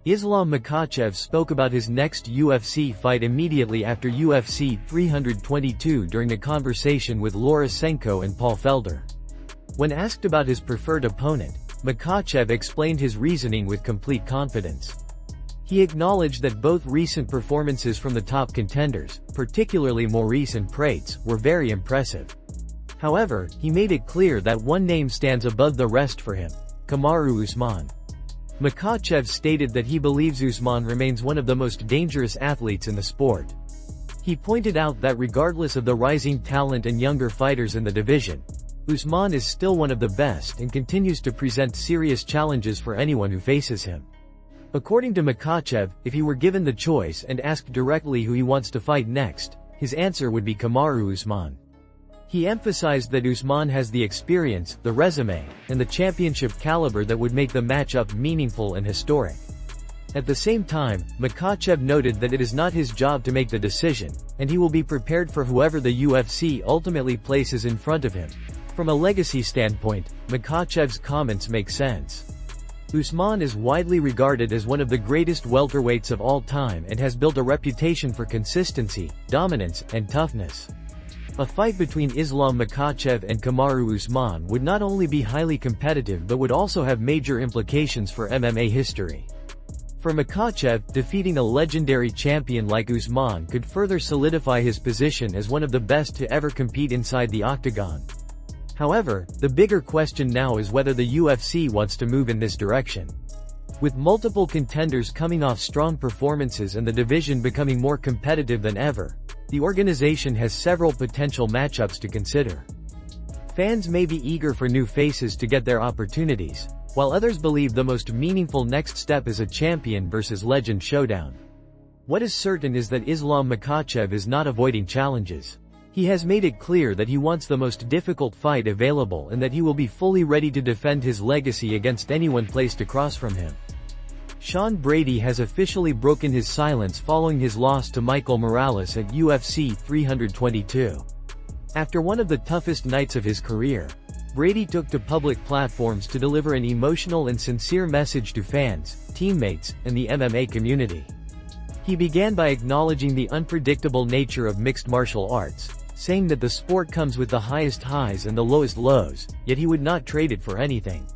Islam Makhachev spoke about his next UFC fight immediately after UFC 322 during a conversation with Laura Senko and Paul Felder. When asked about his preferred opponent, Makhachev explained his reasoning with complete confidence. He acknowledged that both recent performances from the top contenders, particularly Maurice and Prates, were very impressive. However, he made it clear that one name stands above the rest for him: Kamaru Usman. Makhachev stated that he believes Usman remains one of the most dangerous athletes in the sport. He pointed out that regardless of the rising talent and younger fighters in the division, Usman is still one of the best and continues to present serious challenges for anyone who faces him. According to Makhachev, if he were given the choice and asked directly who he wants to fight next, his answer would be Kamaru Usman. He emphasized that Usman has the experience, the resume, and the championship caliber that would make the matchup meaningful and historic. At the same time, Makhachev noted that it is not his job to make the decision, and he will be prepared for whoever the UFC ultimately places in front of him. From a legacy standpoint, Makhachev's comments make sense. Usman is widely regarded as one of the greatest welterweights of all time and has built a reputation for consistency, dominance, and toughness. A fight between Islam Makhachev and Kamaru Usman would not only be highly competitive but would also have major implications for MMA history. For Makhachev, defeating a legendary champion like Usman could further solidify his position as one of the best to ever compete inside the octagon. However, the bigger question now is whether the UFC wants to move in this direction. With multiple contenders coming off strong performances and the division becoming more competitive than ever, the organization has several potential matchups to consider. Fans may be eager for new faces to get their opportunities, while others believe the most meaningful next step is a champion versus legend showdown. What is certain is that Islam Makhachev is not avoiding challenges. He has made it clear that he wants the most difficult fight available and that he will be fully ready to defend his legacy against anyone placed across from him. Sean Brady has officially broken his silence following his loss to Michael Morales at UFC 322. After one of the toughest nights of his career, Brady took to public platforms to deliver an emotional and sincere message to fans, teammates, and the MMA community. He began by acknowledging the unpredictable nature of mixed martial arts, saying that the sport comes with the highest highs and the lowest lows, yet he would not trade it for anything.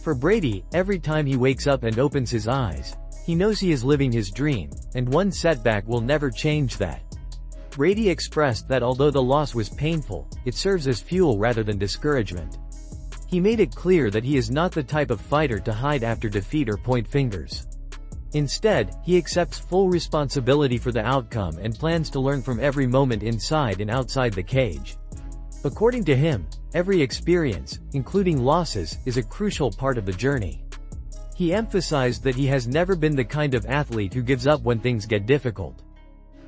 For Brady, every time he wakes up and opens his eyes, he knows he is living his dream, and one setback will never change that. Brady expressed that although the loss was painful, it serves as fuel rather than discouragement. He made it clear that he is not the type of fighter to hide after defeat or point fingers. Instead, he accepts full responsibility for the outcome and plans to learn from every moment inside and outside the cage. According to him, every experience, including losses, is a crucial part of the journey. He emphasized that he has never been the kind of athlete who gives up when things get difficult.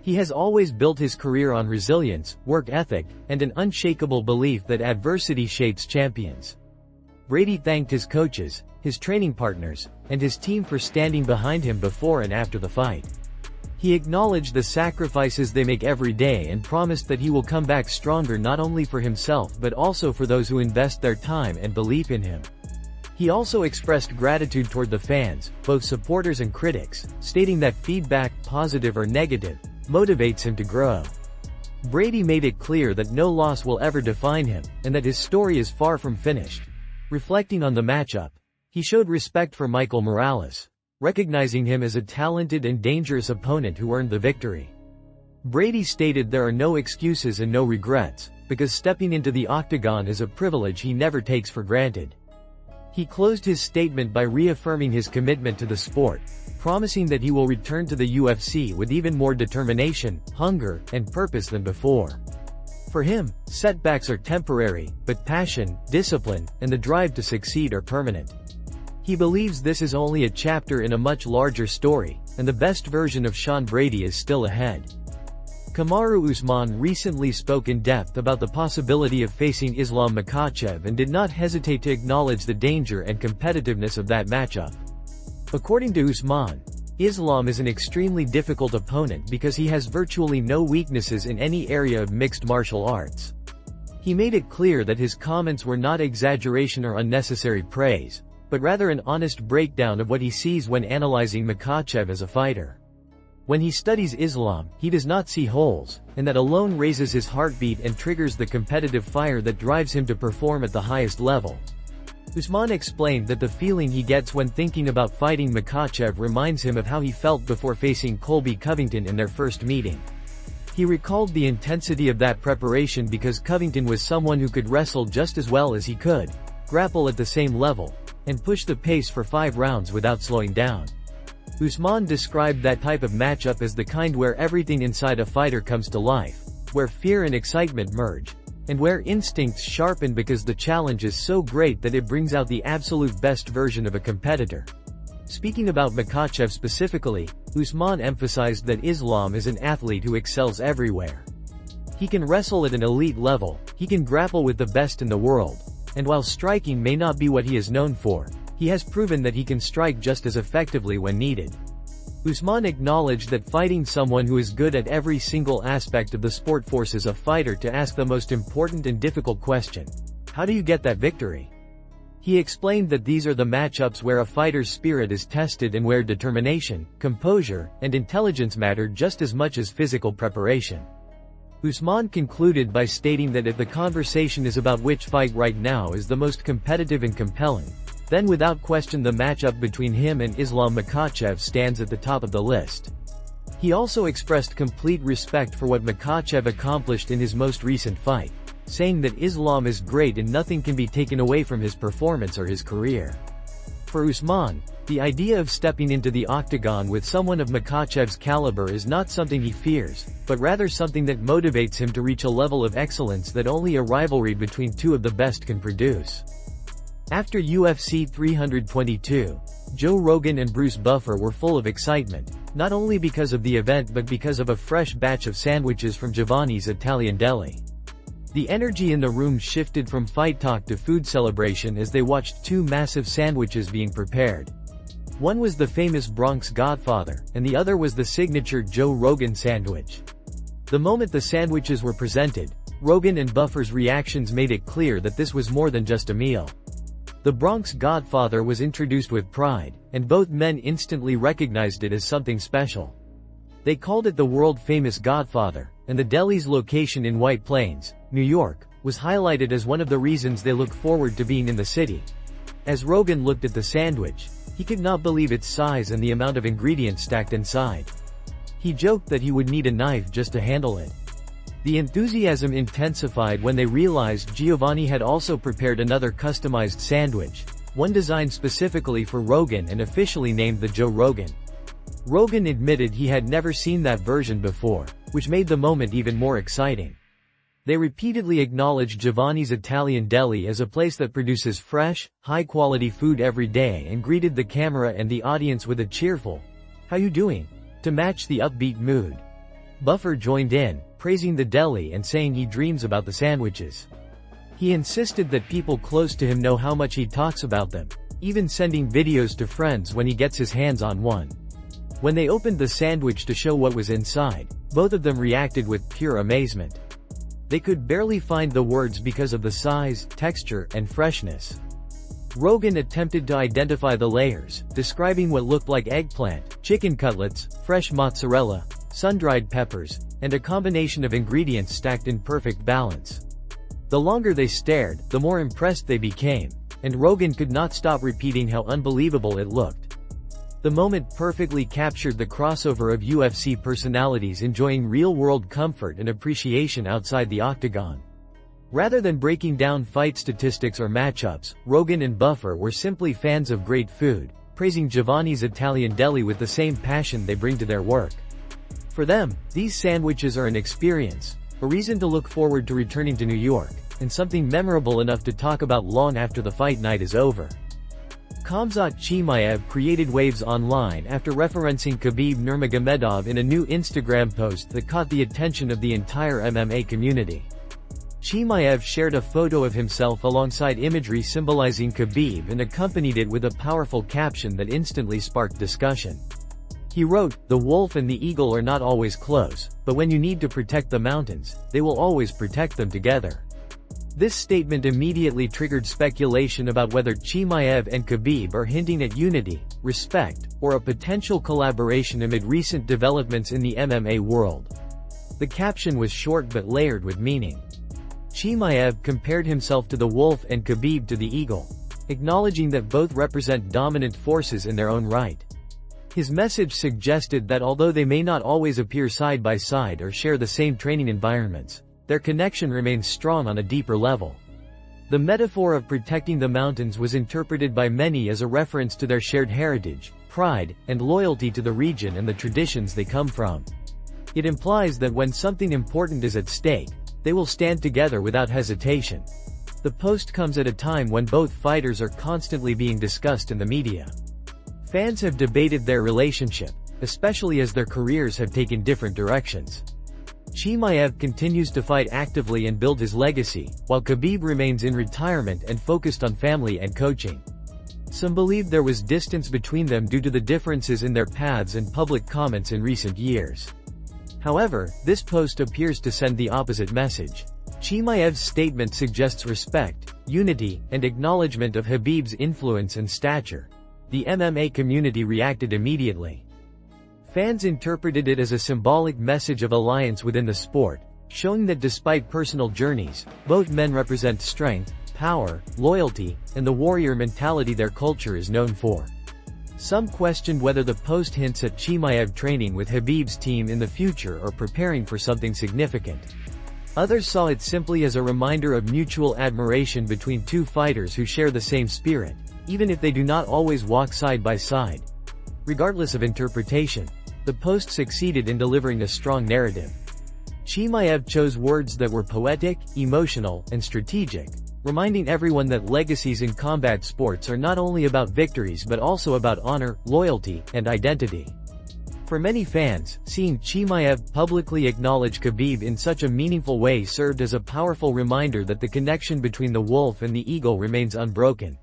He has always built his career on resilience, work ethic, and an unshakable belief that adversity shapes champions. Brady thanked his coaches, his training partners, and his team for standing behind him before and after the fight. He acknowledged the sacrifices they make every day and promised that he will come back stronger not only for himself but also for those who invest their time and belief in him. He also expressed gratitude toward the fans, both supporters and critics, stating that feedback, positive or negative, motivates him to grow. Brady made it clear that no loss will ever define him, and that his story is far from finished. Reflecting on the matchup, he showed respect for Michael Morales, recognizing him as a talented and dangerous opponent who earned the victory. Brady stated there are no excuses and no regrets, because stepping into the octagon is a privilege he never takes for granted. He closed his statement by reaffirming his commitment to the sport, promising that he will return to the UFC with even more determination, hunger, and purpose than before. For him, setbacks are temporary, but passion, discipline, and the drive to succeed are permanent. He believes this is only a chapter in a much larger story, and the best version of Sean Brady is still ahead. Kamaru Usman recently spoke in depth about the possibility of facing Islam Makhachev and did not hesitate to acknowledge the danger and competitiveness of that matchup. According to Usman, Islam is an extremely difficult opponent because he has virtually no weaknesses in any area of mixed martial arts. He made it clear that his comments were not exaggeration or unnecessary praise, but rather an honest breakdown of what he sees when analyzing Makhachev as a fighter. When he studies Islam, he does not see holes, and that alone raises his heartbeat and triggers the competitive fire that drives him to perform at the highest level. Usman explained that the feeling he gets when thinking about fighting Makhachev reminds him of how he felt before facing Colby Covington in their first meeting. He recalled the intensity of that preparation because Covington was someone who could wrestle just as well as he could, grapple at the same level, and push the pace for 5 rounds without slowing down. Usman described that type of matchup as the kind where everything inside a fighter comes to life, where fear and excitement merge, and where instincts sharpen because the challenge is so great that it brings out the absolute best version of a competitor. Speaking about Makhachev specifically, Usman emphasized that Islam is an athlete who excels everywhere. He can wrestle at an elite level, he can grapple with the best in the world, and while striking may not be what he is known for, he has proven that he can strike just as effectively when needed. Usman acknowledged that fighting someone who is good at every single aspect of the sport forces a fighter to ask the most important and difficult question: how do you get that victory? He explained that these are the matchups where a fighter's spirit is tested and where determination, composure, and intelligence matter just as much as physical preparation. Usman concluded by stating that if the conversation is about which fight right now is the most competitive and compelling, then without question the matchup between him and Islam Makhachev stands at the top of the list. He also expressed complete respect for what Makhachev accomplished in his most recent fight, saying that Islam is great and nothing can be taken away from his performance or his career. For Usman, the idea of stepping into the octagon with someone of Makhachev's caliber is not something he fears, but rather something that motivates him to reach a level of excellence that only a rivalry between two of the best can produce. After UFC 322, Joe Rogan and Bruce Buffer were full of excitement, not only because of the event but because of a fresh batch of sandwiches from Giovanni's Italian Deli. The energy in the room shifted from fight talk to food celebration as they watched 2 massive sandwiches being prepared. One was the famous Bronx Godfather, and the other was the signature Joe Rogan sandwich. The moment the sandwiches were presented, Rogan and Buffer's reactions made it clear that this was more than just a meal. The Bronx Godfather was introduced with pride, and both men instantly recognized it as something special. They called it the world-famous Godfather, and the deli's location in White Plains, New York, was highlighted as one of the reasons they look forward to being in the city. As Rogan looked at the sandwich, he could not believe its size and the amount of ingredients stacked inside. He joked that he would need a knife just to handle it. The enthusiasm intensified when they realized Giovanni had also prepared another customized sandwich, one designed specifically for Rogan and officially named the Joe Rogan. Rogan admitted he had never seen that version before, which made the moment even more exciting. They repeatedly acknowledged Giovanni's Italian Deli as a place that produces fresh, high-quality food every day and greeted the camera and the audience with a cheerful, "How you doing?" to match the upbeat mood. Buffer joined in, praising the deli and saying he dreams about the sandwiches. He insisted that people close to him know how much he talks about them, even sending videos to friends when he gets his hands on one. When they opened the sandwich to show what was inside, both of them reacted with pure amazement. They could barely find the words because of the size, texture, and freshness. Rogan attempted to identify the layers, describing what looked like eggplant, chicken cutlets, fresh mozzarella, sun-dried peppers, and a combination of ingredients stacked in perfect balance. The longer they stared, the more impressed they became, and Rogan could not stop repeating how unbelievable it looked. The moment perfectly captured the crossover of UFC personalities enjoying real-world comfort and appreciation outside the octagon. Rather than breaking down fight statistics or matchups, Rogan and Buffer were simply fans of great food, praising Giovanni's Italian Deli with the same passion they bring to their work. For them, these sandwiches are an experience, a reason to look forward to returning to New York, and something memorable enough to talk about long after the fight night is over. Khamzat Chimaev created waves online after referencing Khabib Nurmagomedov in a new Instagram post that caught the attention of the entire MMA community. Chimaev shared a photo of himself alongside imagery symbolizing Khabib and accompanied it with a powerful caption that instantly sparked discussion. He wrote, "The wolf and the eagle are not always close, but when you need to protect the mountains, they will always protect them together." This statement immediately triggered speculation about whether Chimaev and Khabib are hinting at unity, respect, or a potential collaboration amid recent developments in the MMA world. The caption was short but layered with meaning. Chimaev compared himself to the wolf and Khabib to the eagle, acknowledging that both represent dominant forces in their own right. His message suggested that although they may not always appear side by side or share the same training environments, their connection remains strong on a deeper level. The metaphor of protecting the mountains was interpreted by many as a reference to their shared heritage, pride, and loyalty to the region and the traditions they come from. It implies that when something important is at stake, they will stand together without hesitation. The post comes at a time when both fighters are constantly being discussed in the media. Fans have debated their relationship, especially as their careers have taken different directions. Chimaev continues to fight actively and build his legacy, while Khabib remains in retirement and focused on family and coaching. Some believe there was distance between them due to the differences in their paths and public comments in recent years. However, this post appears to send the opposite message. Chimaev's statement suggests respect, unity, and acknowledgement of Khabib's influence and stature. The MMA community reacted immediately. Fans interpreted it as a symbolic message of alliance within the sport, showing that despite personal journeys, both men represent strength, power, loyalty, and the warrior mentality their culture is known for. Some questioned whether the post hints at Chimaev training with Khabib's team in the future or preparing for something significant. Others saw it simply as a reminder of mutual admiration between two fighters who share the same spirit, even if they do not always walk side by side. Regardless of interpretation, the post succeeded in delivering a strong narrative. Chimaev chose words that were poetic, emotional, and strategic, reminding everyone that legacies in combat sports are not only about victories but also about honor, loyalty, and identity. For many fans, seeing Chimaev publicly acknowledge Khabib in such a meaningful way served as a powerful reminder that the connection between the wolf and the eagle remains unbroken.